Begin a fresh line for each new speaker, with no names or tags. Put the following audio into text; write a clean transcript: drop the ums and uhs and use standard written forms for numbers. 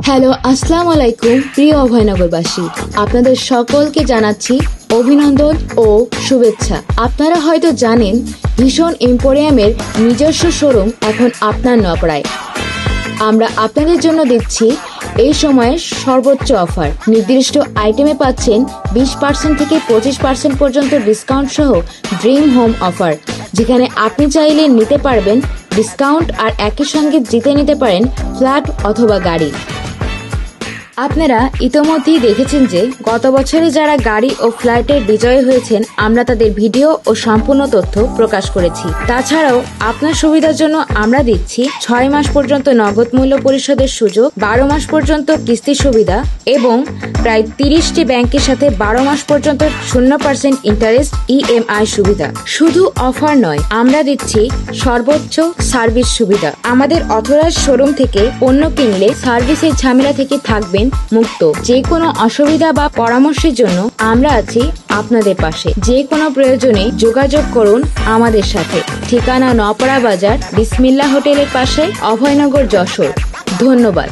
Hello, আসসালামু আলাইকুম প্রিয় অভয়নগরবাসী। আপনাদের সকলকে জানাচ্ছি অভিনন্দন ও শুভেচ্ছা। আপনারা হয়তো জানেন ভীষণ এম্পোরিয়ামের নিজস্ব শোরুম এখন আপনার নপাড়ায়। আমরা আপনাদের জন্য দিচ্ছি এই সময়ের সর্বোচ্চ অফার। নির্দিষ্ট আইটেমে পাচ্ছেন 20% থেকে 25% পর্যন্ত ডিসকাউন্ট সহ ড্রিম হোম অফার, যেখানে আপনি চাইলে নিতে পারবেন ডিসকাউন্ট আর একই সঙ্গে জিতে নিতে পারেন ফ্ল্যাট অথবা গাড়ি। আপনারা ইতোমধ্যেই দেখেছেন যে গত বছরে যারা গাড়ি ও ফ্ল্যাটের বিজয়ী হয়েছেন, আমরা তাদের ভিডিও ও সম্পূর্ণ তথ্য প্রকাশ করেছি। তাছাড়াও আপনার সুবিধার জন্য আমরা দিচ্ছি 6 মাস পর্যন্ত নগদ মূল্য পরিশোধের সুযোগ, 12 মাস পর্যন্ত কিস্তি সুবিধা এবং প্রায় 30টি ব্যাংকের সাথে 12 মাস পর্যন্ত 0% ইন্টারেস্ট EMI সুবিধা। শুধু অফার নয়, আমরা দিচ্ছি সর্বোচ্চ সার্ভিস সুবিধা। আমাদের অথরাইজড শোরুম থেকে পণ্য কিনলে সার্ভিসের ঝামেলা থেকে থাকবেন মুক্ত। যে কোনো অসুবিধা বা পরামর্শের জন্য আমরা আছি আপনাদের পাশে। যে কোনো প্রয়োজনে যোগাযোগ করুন আমাদের সাথে। ঠিকানা নপাড়া বাজার, বিসমিল্লাহ হোটেলের পাশে, অভয়নগর, যশোর। ধন্যবাদ।